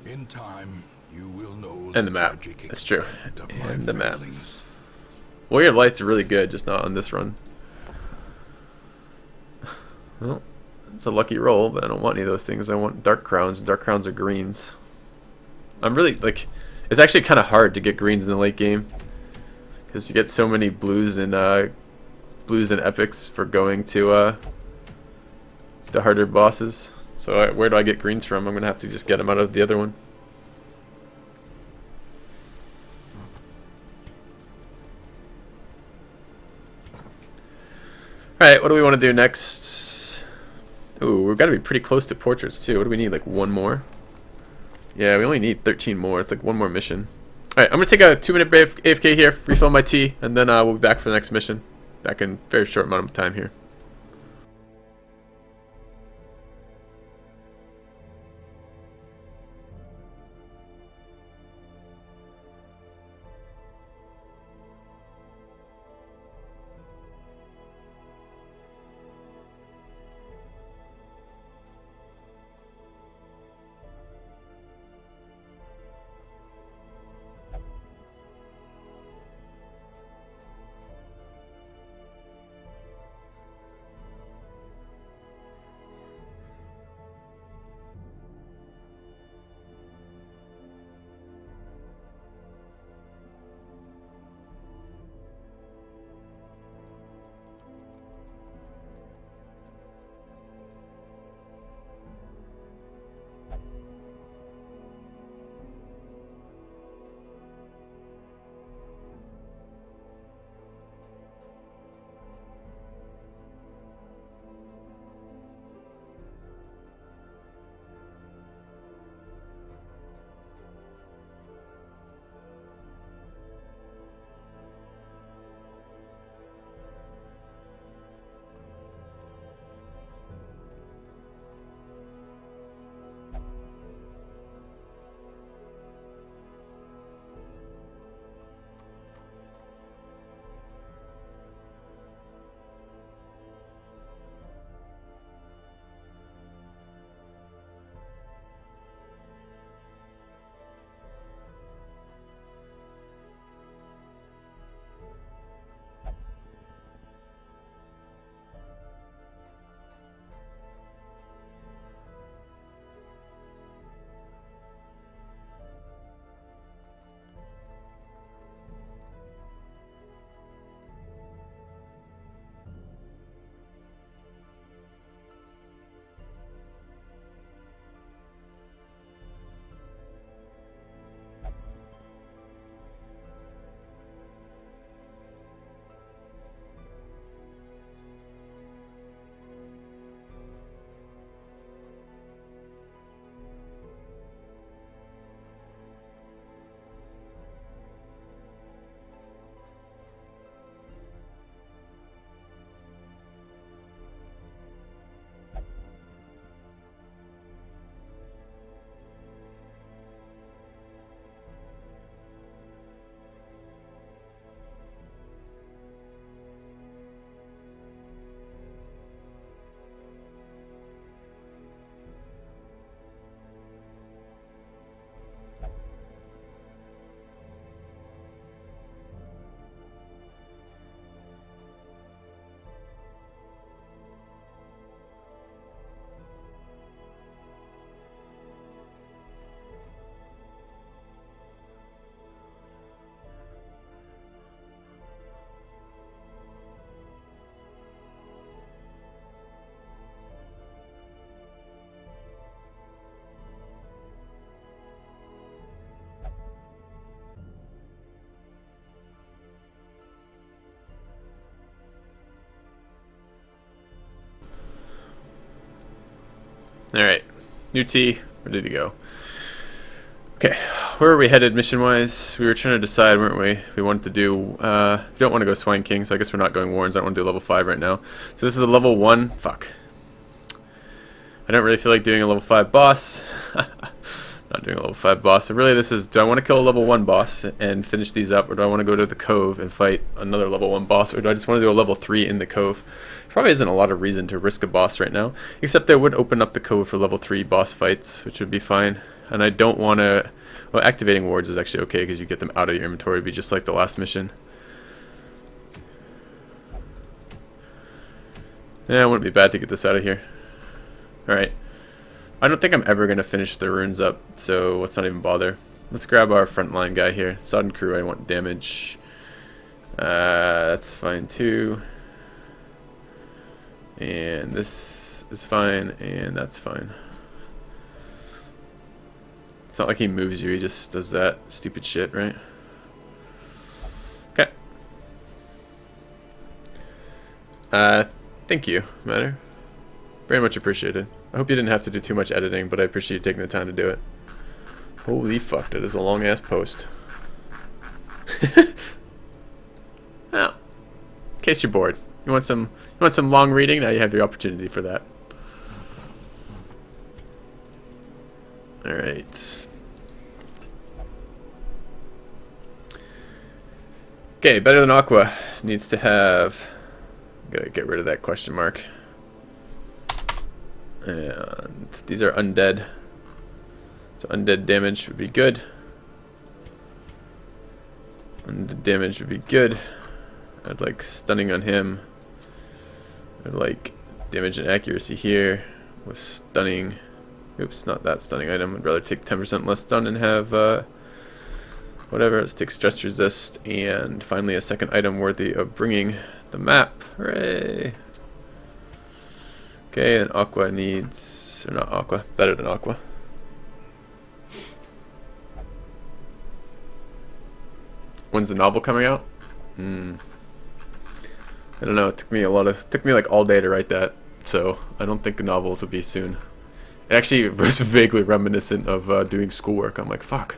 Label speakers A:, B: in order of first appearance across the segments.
A: In time, you will know
B: And the map.
A: tragic
B: That's true.
A: extent of
B: And
A: my
B: the map.
A: failings.
B: Warrior Light's really good, just not on this run. Well, it's a lucky roll, but I don't want any of those things. I want Dark Crowns. Dark Crowns are greens. I'm really, like, it's actually kind of hard to get greens in the late game. Because you get so many blues and epics for going to the harder bosses. So where do I get greens from? I'm going to have to just get them out of the other one. Alright, what do we want to do next? Ooh, we've got to be pretty close to portraits too. What do we need, like one more? Yeah, we only need 13 more. It's like one more mission. Alright, I'm going to take a 2-minute AFK here, refill my tea, and then we'll be back for the next mission. Back in a very short amount of time here. Alright, new tea, ready to go. Okay, where are we headed mission-wise? We were trying to decide, weren't we? We wanted to do, we don't want to go Swine King, so I guess we're not going Warrens. I don't want to do level 5 right now. So this is a level 1, fuck. I don't really feel like doing a level 5 boss. Not doing a level 5 boss. So really this is, do I want to kill a level 1 boss and finish these up, or do I want to go to the Cove and fight another level 1 boss, or do I just want to do a level 3 in the Cove? Probably isn't a lot of reason to risk a boss right now, except they would open up the Cove for level 3 boss fights, which would be fine. And I don't want to... Well, activating wards is actually okay because you get them out of your inventory. It'd be just like the last mission. Yeah, it wouldn't be bad to get this out of here. Alright. I don't think I'm ever going to finish the runes up, so let's not even bother. Let's grab our frontline guy here. Sodden Crew, I want damage. That's fine too. And this is fine, and that's fine. It's not like he moves you, he just does that stupid shit, right? Okay. Thank you, Matter. Very much appreciated. I hope you didn't have to do too much editing, but I appreciate you taking the time to do it. Holy fuck, that is a long ass post. Well, in case you're bored, you want some long reading, now you have your opportunity for that. Alright. Okay, better than Aqua. Needs to have... Gotta get rid of that question mark. And these are undead. So undead damage would be good. Undead damage would be good. I'd like stunning on him. I'd like damage and accuracy here with stunning. Oops, not that stunning item. I'd rather take 10% less stun and have whatever. Let's take stress resist and finally a second item worthy of bringing the map. Hooray! Okay, and Aqua needs, or not Aqua, better than Aqua. When's the novel coming out? I don't know. It took me like all day to write that, so I don't think the novels will be soon. It actually was vaguely reminiscent of doing schoolwork. I'm like, fuck,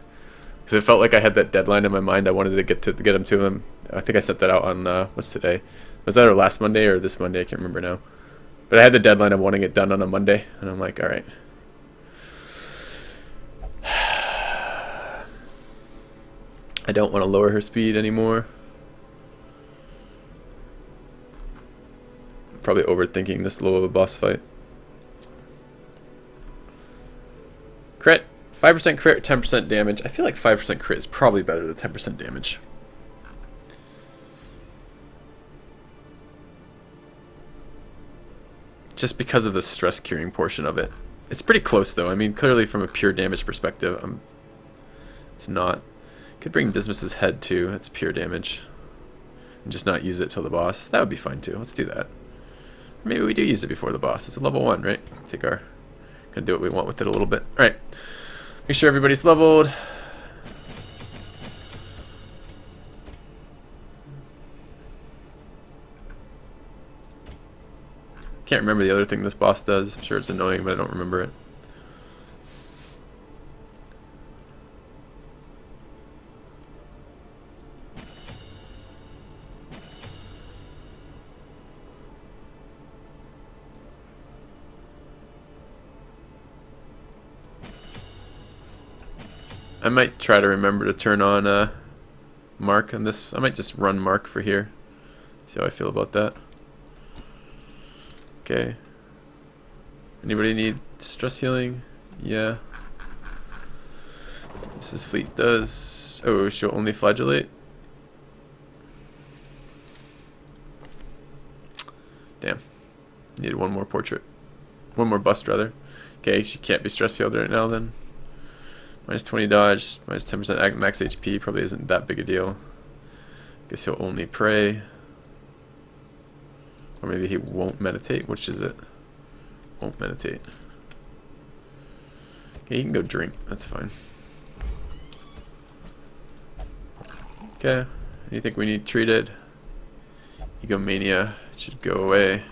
B: because it felt like I had that deadline in my mind. I wanted to get them to them. I think I sent that out on what's today? Was that our last Monday or this Monday? I can't remember now. But I had the deadline of wanting it done on a Monday, and I'm like, all right. I don't want to lower her speed anymore. Probably overthinking this low of a boss fight. Crit. 5% crit, 10% damage. I feel like 5% crit is probably better than 10% damage. Just because of the stress curing portion of it. It's pretty close though. I mean, clearly from a pure damage perspective, it's not. Could bring Dismas's head too. That's pure damage. And just not use it till the boss. That would be fine too. Let's do that. Maybe we do use it before the boss. It's a level 1, right? Take our... Gonna do what we want with it a little bit. Alright. Make sure everybody's leveled. Can't remember the other thing this boss does. I'm sure it's annoying, but I don't remember it. I might try to remember to turn on Mark on this. I might just run Mark for here. See how I feel about that. Okay. Anybody need stress healing? Yeah. Mrs. Fleet does. Oh, she'll only flagellate? Damn. Needed one more portrait. One more bust, rather. Okay, she can't be stress healed right now then. Minus 20 dodge, minus 10% max HP probably isn't that big a deal. Guess he'll only pray. Or maybe he won't meditate. Which is it? Won't meditate. Okay, he can go drink. That's fine. Okay. You think we need treated? Egomania should go away.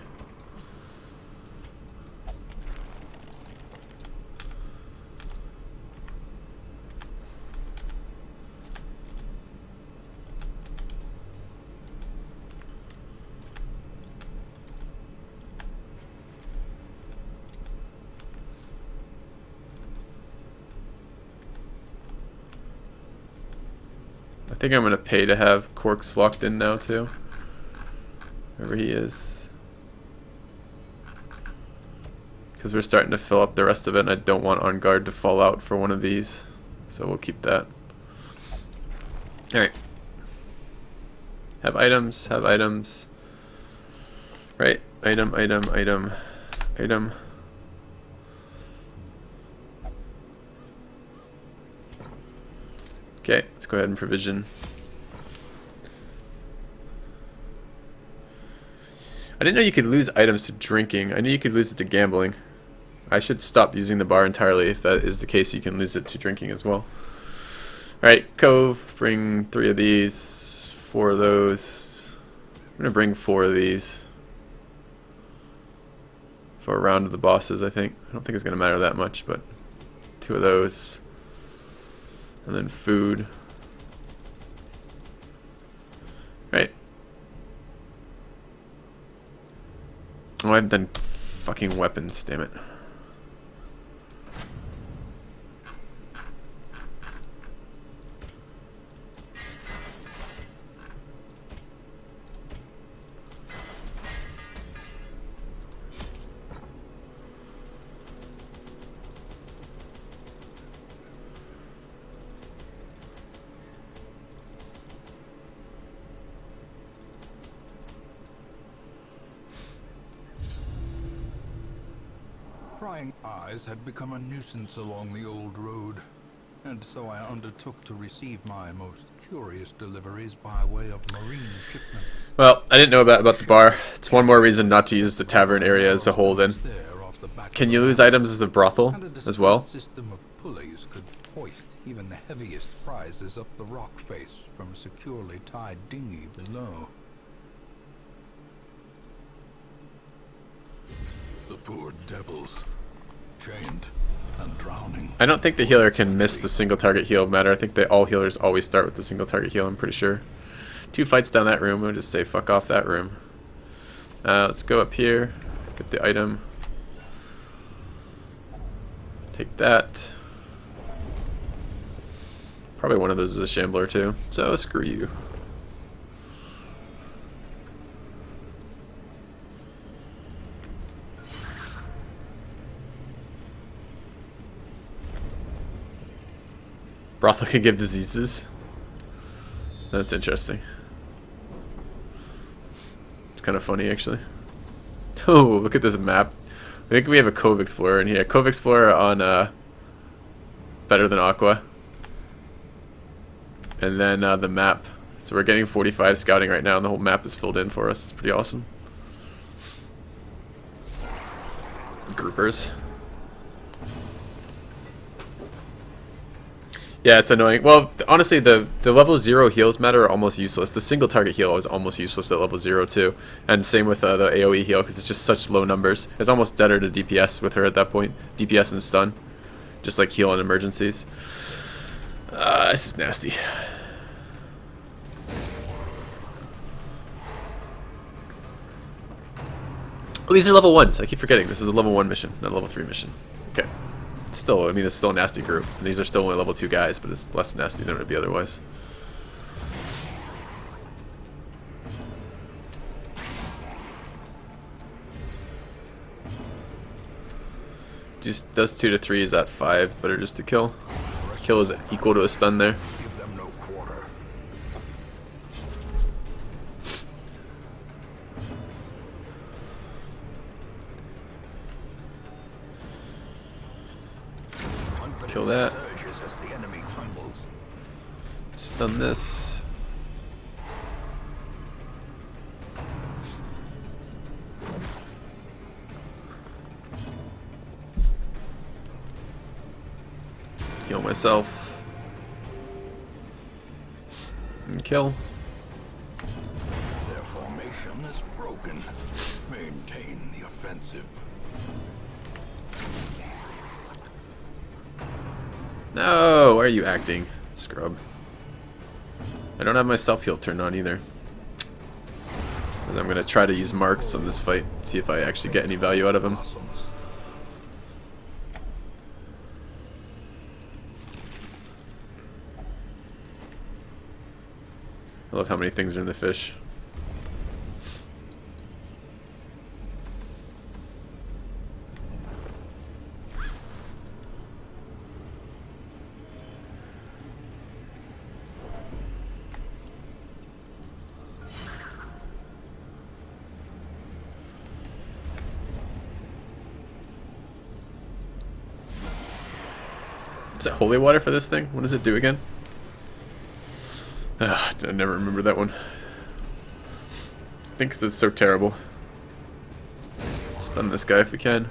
B: I think I'm going to pay to have Quarks locked in now too. Wherever he is. because we're starting to fill up the rest of it, and I don't want On Guard to fall out for one of these, so we'll keep that. Alright. Have items, have items. Right, item, item, item, item. Okay, let's go ahead and provision. I didn't know you could lose items to drinking. I knew you could lose it to gambling. I should stop using the bar entirely. If that is the case, you can lose it to drinking as well. Alright, Cove, bring 3 of these, 4 of those. I'm going to bring 4 of these for a round of the bosses, I think. I don't think it's going to matter that much, but 2 of those. And then food. Right. Oh, I haven't done fucking weapons, damn it.
A: Prying eyes had become a nuisance along the old road, and so I undertook to receive my most curious deliveries by way of marine shipments.
B: Well, I didn't know about the bar. It's one more reason not to use the tavern area as a whole then. Can you lose items as the brothel as well?
A: A system of pulleys could hoist even the heaviest prizes up the rock face from a securely tied dinghy below. The poor devils, chained and drowning.
B: I don't think the healer can miss the single target heal matter. I think that all healers always start with the single target heal, I'm pretty sure. 2 fights down that room. We'll just say fuck off that room. Let's go up here, get the item. Take that. Probably one of those is a shambler too, so screw you. Brothel can give diseases. That's interesting. It's kind of funny, actually. Oh, look at this map. I think we have a Cove Explorer in here. Cove Explorer on Better Than Aqua. And then the map. So we're getting 45 scouting right now, and the whole map is filled in for us. It's pretty awesome. Groupers. Yeah, it's annoying. Well, honestly, the level 0 heals matter are almost useless. The single target heal is almost useless at level 0 too. And same with the AoE heal, because it's just such low numbers. It's almost deader to DPS with her at that point. DPS and stun. Just like heal in emergencies. This is nasty. Oh, these are level 1s. I keep forgetting. This is a level 1 mission, not a level 3 mission. Okay. Still, I mean, it's still a nasty group. And these are still only level 2 guys, but it's less nasty than it would be otherwise. Just does 2 to 3 is at 5, better just to kill. Kill is equal to a stun there.
A: Give them no quarter.
B: Kill that. Stun this. Heal myself. And kill.
A: Their formation is broken. Maintain the offensive.
B: No, why are you acting, scrub? I don't have my self-heal turned on either. I'm going to try to use marks on this fight, see if I actually get any value out of him. I love how many things are in the fish. Is it holy water for this thing? What does it do again? I never remember that one. I think 'cause it's so terrible. Stun this guy if we can.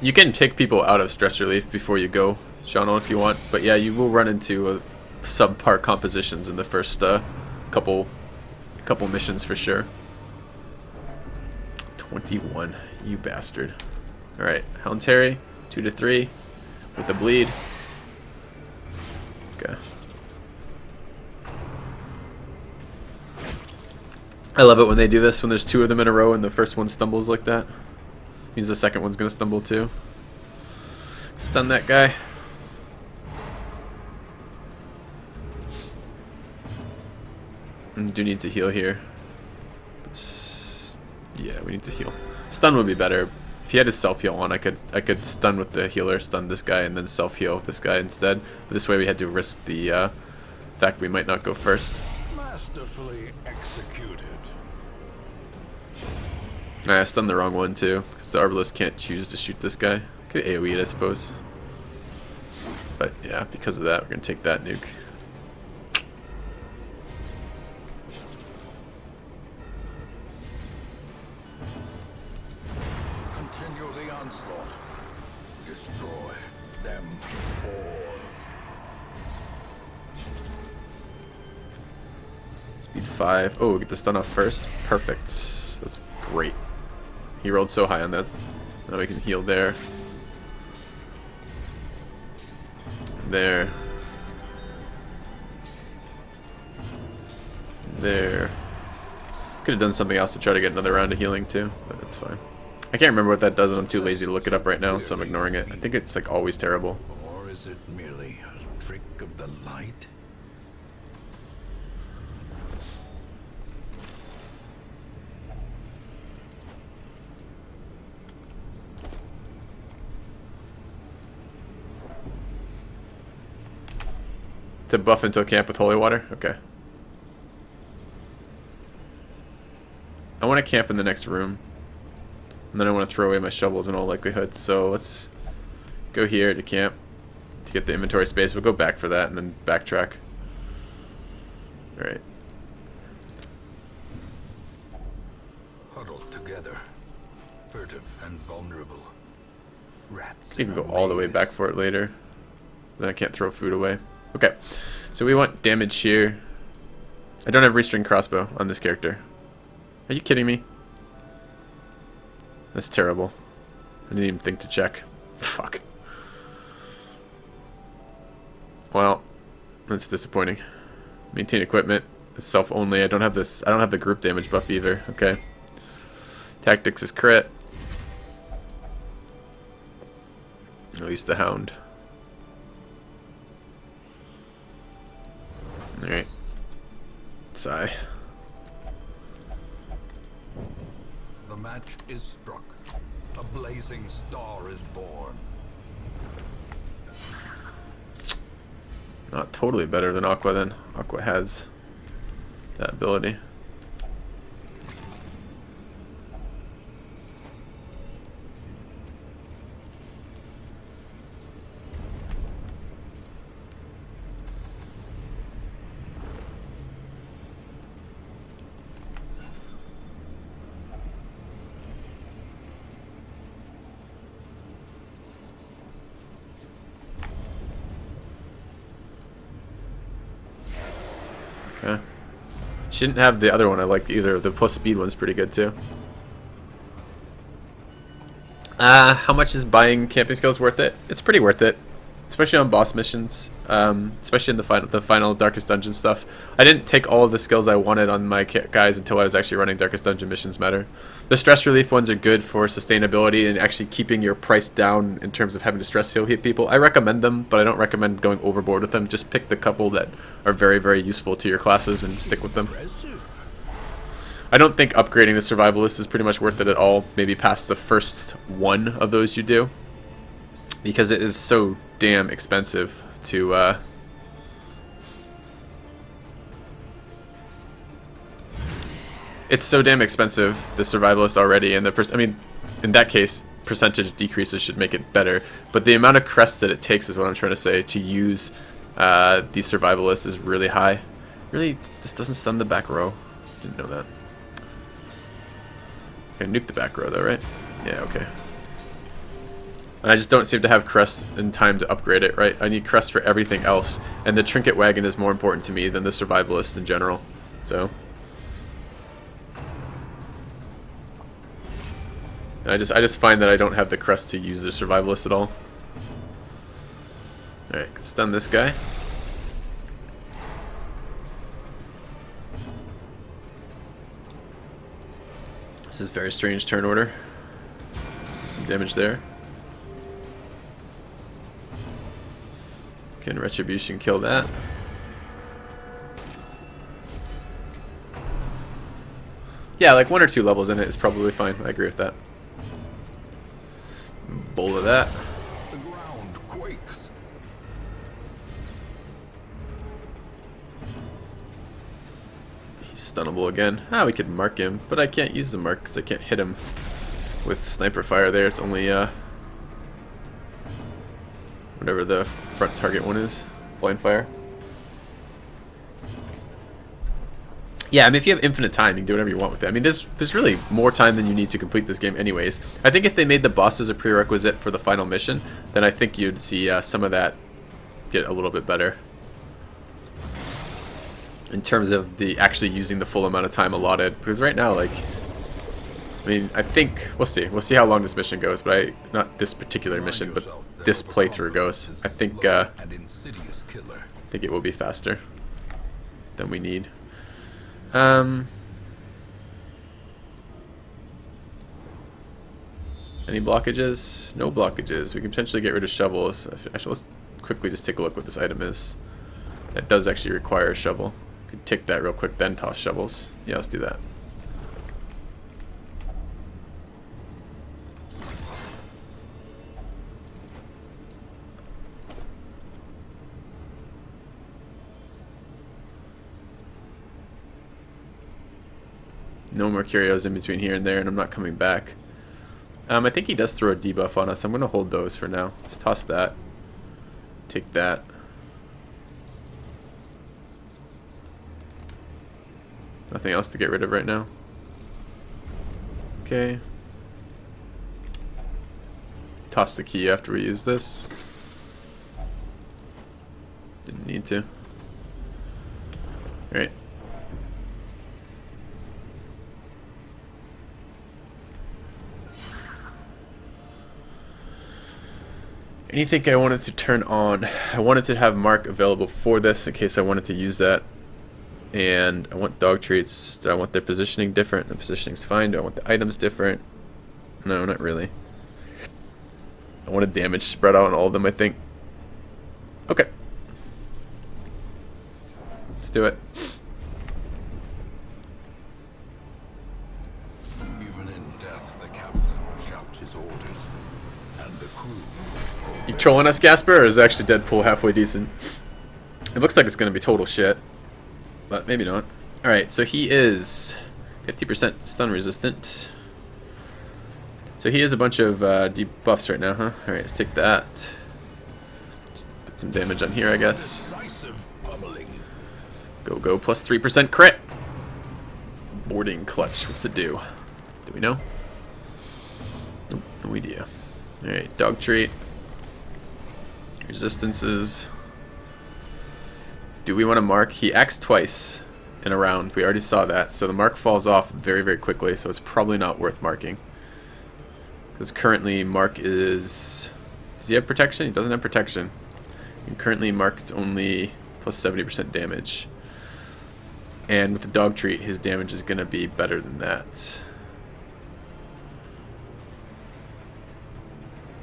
B: You can pick people out of stress relief before you go, Shano, if you want. But yeah, you will run into subpar compositions in the first couple missions for sure. 21, you bastard. Alright, Hound Terry, 2 to 3 with the bleed. Okay. I love it when they do this, when there's 2 of them in a row and the first one stumbles like that. Means the second one's gonna stumble too. Stun that guy. Do need to heal here. Yeah, we need to heal. Stun would be better. If he had his self heal on, I could stun with the healer, stun this guy, and then self heal with this guy instead. But this way we had to risk the fact we might not go first.
A: Masterfully executed.
B: I stunned the wrong one too, because the Arbalist can't choose to shoot this guy. Could AoE it, I suppose. But yeah, because of that, we're gonna take that nuke.
A: Continue the onslaught. Destroy them all.
B: Speed 5. Oh, get the stun off first. Perfect. That's great. He rolled so high on that. Now we can heal there. There. There. Could have done something else to try to get another round of healing too, but that's fine. I can't remember what that does and I'm too lazy to look it up right now, so I'm ignoring it. I think it's like always terrible.
A: Or is it merely a trick of the light?
B: To buff into a camp with holy water? Okay. I want to camp in the next room. And then I want to throw away my shovels in all likelihood. So let's go here to camp to get the inventory space. We'll go back for that and then backtrack. Alright.
A: Huddled together. Furtive and vulnerable. Rats.
B: You can go all the way back for it later. Then I can't throw food away. Okay, so we want damage here. I don't have restring crossbow on this character. Are you kidding me? That's terrible. I didn't even think to check. Fuck. Well, that's disappointing. Maintain equipment. It's self only. I don't have this. I don't have the group damage buff either. Okay. Tactics is crit. At least the Hound. Alright. Sigh.
A: The match is struck. A blazing star is born.
B: Not totally better than Aqua then. Aqua has that ability. Okay. She didn't have the other one I liked either. The plus speed one's pretty good too. How much is buying camping skills worth it? It's pretty worth it. Especially on boss missions. Especially in the final Darkest Dungeon stuff. I didn't take all of the skills I wanted on my guys until I was actually running Darkest Dungeon missions matter. The stress relief ones are good for sustainability and actually keeping your price down in terms of having to stress heal people. I recommend them, but I don't recommend going overboard with them. Just pick the couple that are very, very useful to your classes and stick with them. I don't think upgrading the survivalist is pretty much worth it at all. Maybe past the first one of those you do. Because it is so damn expensive to it's so damn expensive, the survivalist already, and I mean, in that case, percentage decreases should make it better. But the amount of crests that it takes is what I'm trying to say to use the survivalist is really high. Really, this doesn't stun the back row. Didn't know that. I nuke the back row though, right? Yeah, okay. And I just don't seem to have crests in time to upgrade it, right? I need crests for everything else, and the trinket wagon is more important to me than the survivalist in general. So, and I just find that I don't have the crest to use the survivalist at all. All right, stun this guy. This is very strange turn order. Some damage there. Can Retribution kill that? Yeah, like 1 or 2 levels in it is probably fine. I agree with that. Bowl of that.
A: The ground quakes.
B: He's stunnable again. Ah, we could mark him, but I can't use the mark because I can't hit him with sniper fire there. It's only whatever the front target one is. Blind fire. Yeah, I mean, if you have infinite time, you can do whatever you want with it. I mean, there's really more time than you need to complete this game anyways. I think if they made the bosses a prerequisite for the final mission, then I think you'd see some of that get a little bit better. In terms of the actually using the full amount of time allotted. Because right now, like, I mean, I think, we'll see. We'll see how long this mission goes, but not this particular mission, but this playthrough goes. I think it will be faster than we need. Any blockages? No blockages. We can potentially get rid of shovels. Actually, let's quickly just take a look what this item is. That does actually require a shovel. Could take that real quick, then toss shovels. Yeah, let's do that. No more curios in between here and there, and I'm not coming back. I think he does throw a debuff on us. I'm going to hold those for now. Let's toss that. Take that. Nothing else to get rid of right now. Okay. Toss the key after we use this. Didn't need to. Alright. Anything I wanted to turn on. I wanted to have Mark available for this in case I wanted to use that. And I want dog treats. Do I want their positioning different? The positioning's fine. Do I want the items different? No, not really. I wanted damage spread out on all of them, I think. Okay. Let's do it.
A: Even in death, the captain shouts his orders, and the crew.
B: You trolling us, Gasper, or is actually Deadpool halfway decent? It looks like it's going to be total shit. But maybe not. Alright, so he is 50% stun resistant. So he has a bunch of debuffs right now, huh? Alright, let's take that. Just put some damage on here, I guess. Go, go, plus 3% crit. Boarding clutch. What's it do? Do we know? Nope, no idea. Alright, dog treat. Resistances. Do we want to mark? He acts twice in a round. We already saw that. So the mark falls off very, very quickly. So it's probably not worth marking. Because currently Mark is... Does he have protection? He doesn't have protection. And currently Mark is only plus 70% damage. And with the dog treat, his damage is going to be better than that.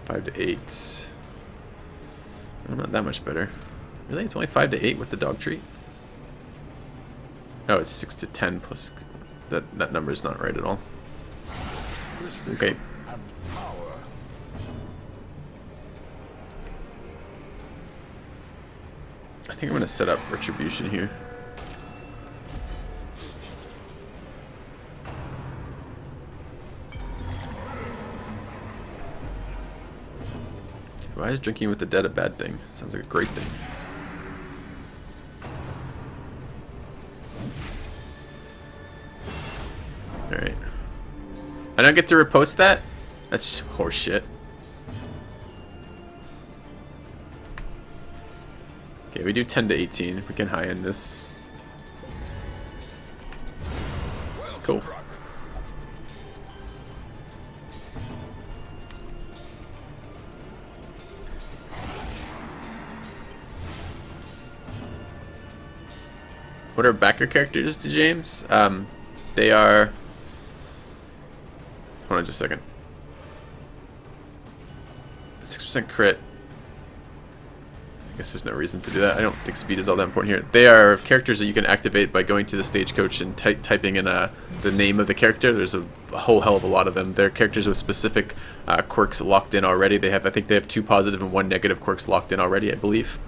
B: 5 to 8. Oh, not that much better. Really? It's only 5 to 8 with the dog treat? Oh, it's 6 to 10 plus... That number is not right at all. Okay. I think I'm going to set up Retribution here. Why is drinking with the dead a bad thing? Sounds like a great thing. Alright. I don't get to repost that? That's horseshit. Okay, we do 10 to 18. We can high end this. Cool. What are backer characters to James? They are... Hold on just a second. 6% crit. I guess there's no reason to do that. I don't think speed is all that important here. They are characters that you can activate by going to the stagecoach and typing in the name of the character. There's a whole hell of a lot of them. They're characters with specific quirks locked in already. I think they have 2 positive and 1 negative quirks locked in already, I believe.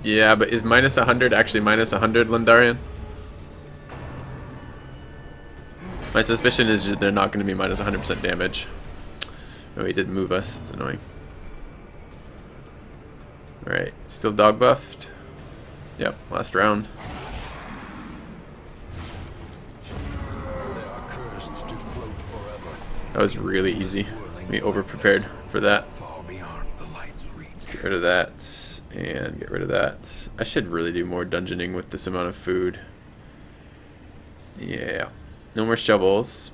B: Yeah, but is minus 100 actually minus 100, Lindarian? My suspicion is they're not going to be minus 100% damage. Oh, he did move us. It's annoying. Alright, still dog buffed? Yep, last round. That was really easy. We over-prepared for that. Let's get rid of that. And get rid of that. I should really do more dungeoning with this amount of food. Yeah. No more shovels.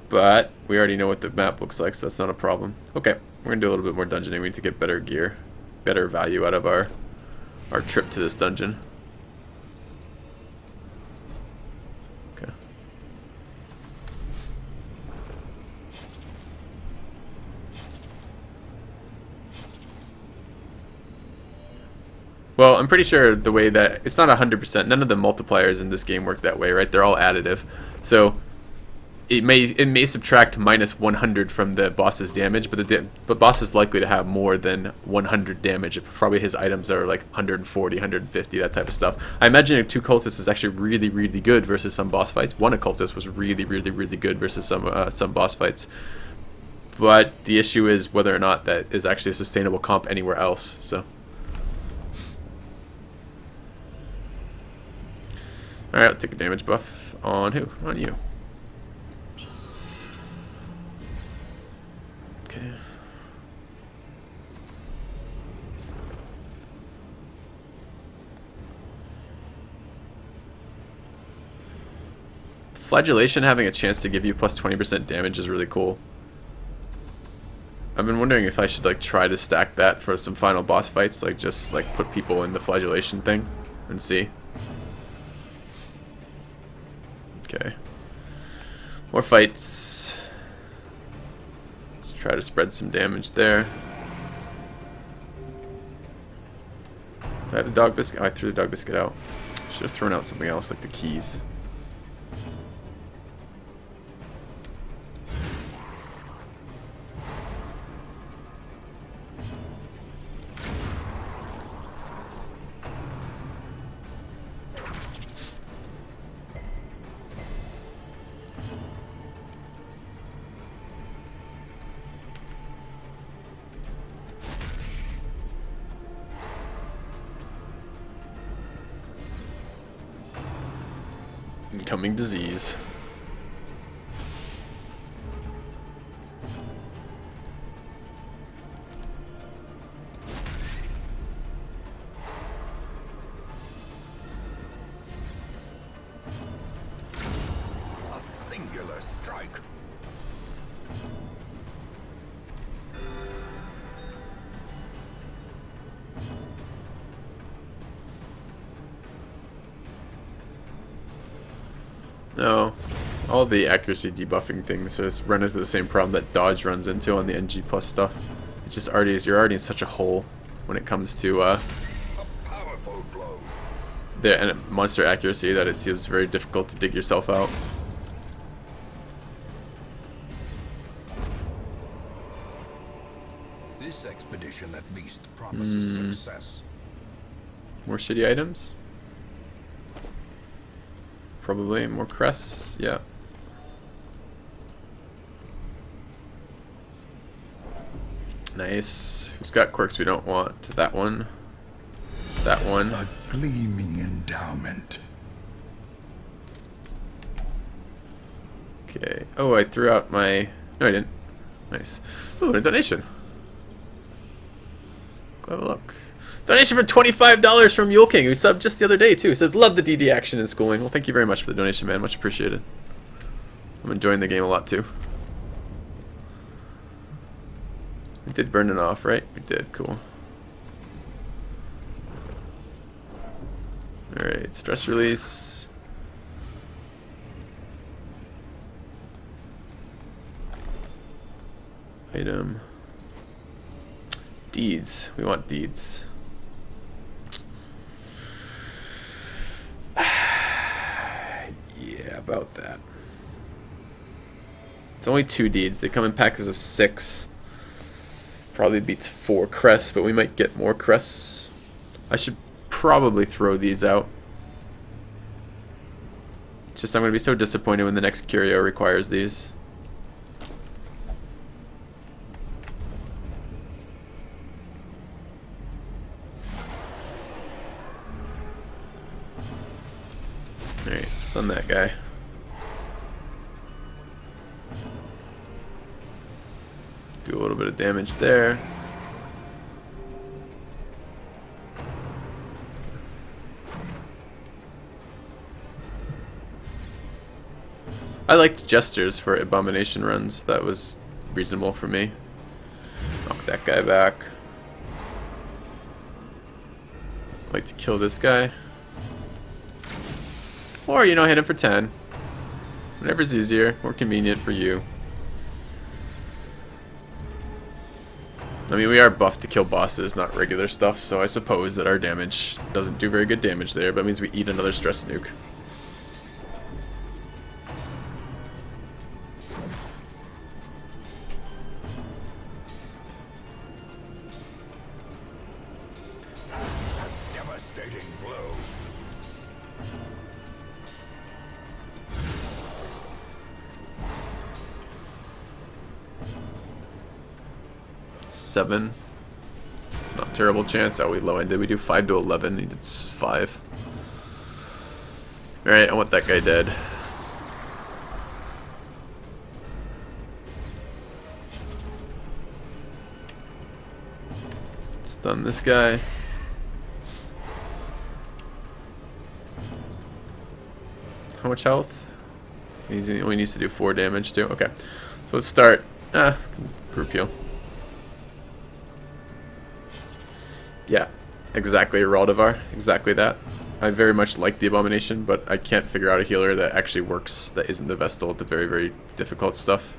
B: But we already know what the map looks like, so that's not a problem. Okay. We're going to do a little bit more dungeoning. We need to get better gear. Better value out of our trip to this dungeon. Okay. Well, I'm pretty sure the way that it's not 100%. None of the multipliers in this game work that way, right? They're all additive. So it may subtract minus 100 from the boss's damage, but the boss is likely to have more than 100 damage. Probably his items are like 140, 150, that type of stuff. I imagine 2 cultists is actually really, really good versus some boss fights. 1 occultist was really, really, really good versus some boss fights. But the issue is whether or not that is actually a sustainable comp anywhere else. So. Alright, I'll take a damage buff on who? On you. Okay. Flagellation having a chance to give you plus 20% damage is really cool. I've been wondering if I should like try to stack that for some final boss fights, like just like put people in the flagellation thing and see. Okay. More fights. Let's try to spread some damage there. I have the dog biscuit. Oh, I threw the dog biscuit out. Should have thrown out something else like the keys. Incoming disease.
A: A singular strike.
B: No, all the accuracy debuffing things just run into the same problem that dodge runs into on the NG plus stuff. It's just you're already in such a hole when it comes to
A: A powerful blow.
B: the monster accuracy that it seems very difficult to dig yourself out.
A: This expedition at least promises success.
B: More shitty items? Probably more crests, yeah. Nice. Who's got quirks we don't want? That one. That one.
C: A gleaming endowment.
B: Okay. Oh, I threw out my... No, I didn't. Nice. Ooh, a donation. Go have a look. Donation for $25 from Yule King, who subbed just the other day, too. He said, love the DD action in schooling. Well, thank you very much for the donation, man. Much appreciated. I'm enjoying the game a lot, too. We did burn it off, right? We did. Cool. Alright, stress release. Item. Deeds. We want deeds. Yeah, about that. It's only 2 deeds. They come in packets of 6. Probably beats 4 crests, but we might get more crests. I should probably throw these out. It's just I'm going to be so disappointed when the next curio requires these. Alright, stun that guy. Do a little bit of damage there. I liked gestures for abomination runs. That was reasonable for me. Knock that guy back. I'd like to kill this guy. Or, you know, hit him for 10. Whatever's easier, more convenient for you. I mean, we are buffed to kill bosses, not regular stuff, so I suppose that our damage doesn't do very good damage there, but it means we eat another stress nuke.
C: Devastating blow.
B: Seven. Not a terrible chance. Oh, we low ended. We do 5 to 11. He did 5. Alright, I want that guy dead. Stun this guy. How much health? He only needs to do 4 damage too. Okay. So let's start. Group heal. Yeah, exactly, Raldivar. Exactly that. I very much like the Abomination, but I can't figure out a healer that actually works that isn't the Vestal at the very, very difficult stuff.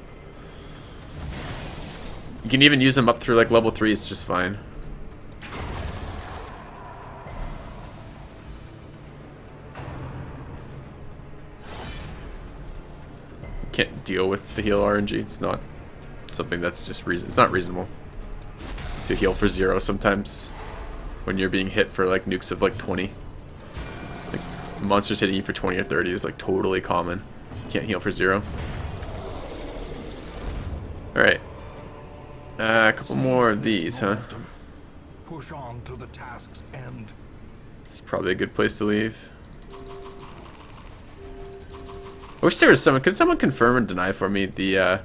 B: You can even use them up through like level 3, it's just fine. Can't deal with the heal RNG. It's not something that's just it's not reasonable to heal for 0 sometimes. When you're being hit for like nukes of like 20. Like monsters hitting you for 20 or 30 is like totally common. Can't heal for 0. Alright. A couple more of these, huh?
A: Push on to the task's end.
B: It's probably a good place to leave. I wish there was someone. Could someone confirm and deny for me the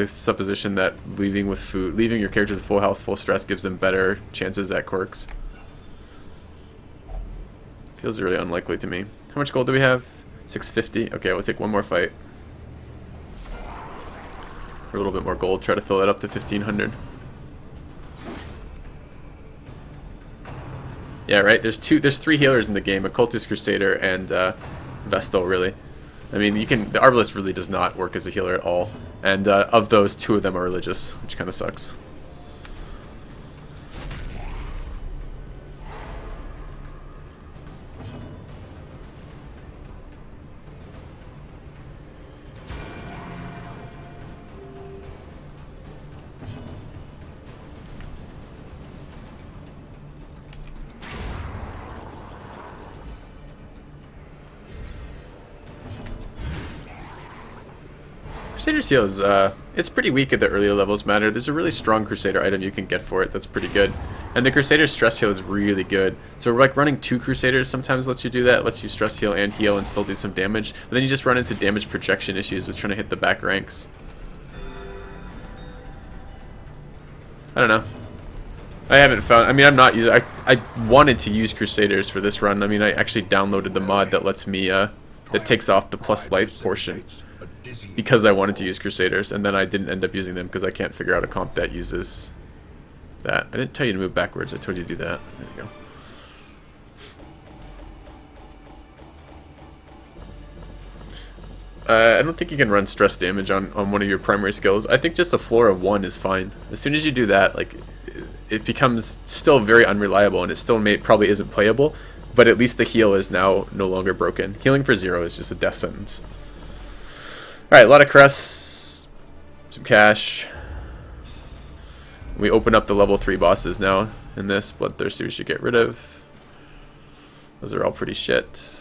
B: supposition that leaving your characters with full health, full stress gives them better chances at quirks? Feels really unlikely to me. How much gold do we have? 650. Okay, we'll take one more fight. For a little bit more gold, try to fill that up to 1500. Yeah, right. There's 3 healers in the game: a Cultist, Crusader, and Vestal. Really, I mean, the Arbalest really does not work as a healer at all. And of those, 2 of them are religious, which kind of sucks. Crusader's heal is It's pretty weak at the earlier levels matter. There's a really strong Crusader item you can get for it that's pretty good. And the Crusader stress heal is really good. So like running 2 Crusaders sometimes lets you do that. Lets you stress heal and still do some damage. But then you just run into damage projection issues with trying to hit the back ranks. I don't know. I haven't found... I mean, I'm not using... I wanted to use Crusaders for this run. I mean, I actually downloaded the mod that lets me... that takes off the plus life portion. Because I wanted to use Crusaders, and then I didn't end up using them because I can't figure out a comp that uses that. I didn't tell you to move backwards, I told you to do that. There you go. I don't think you can run stress damage on one of your primary skills. I think just a floor of 1 is fine. As soon as you do that, like, it becomes still very unreliable, and it still probably isn't playable, but at least the heal is now no longer broken. Healing for 0 is just a death sentence. Alright, a lot of crests, some cash. We open up the level 3 bosses now in this. Bloodthirsty we should get rid of. Those are all pretty shit.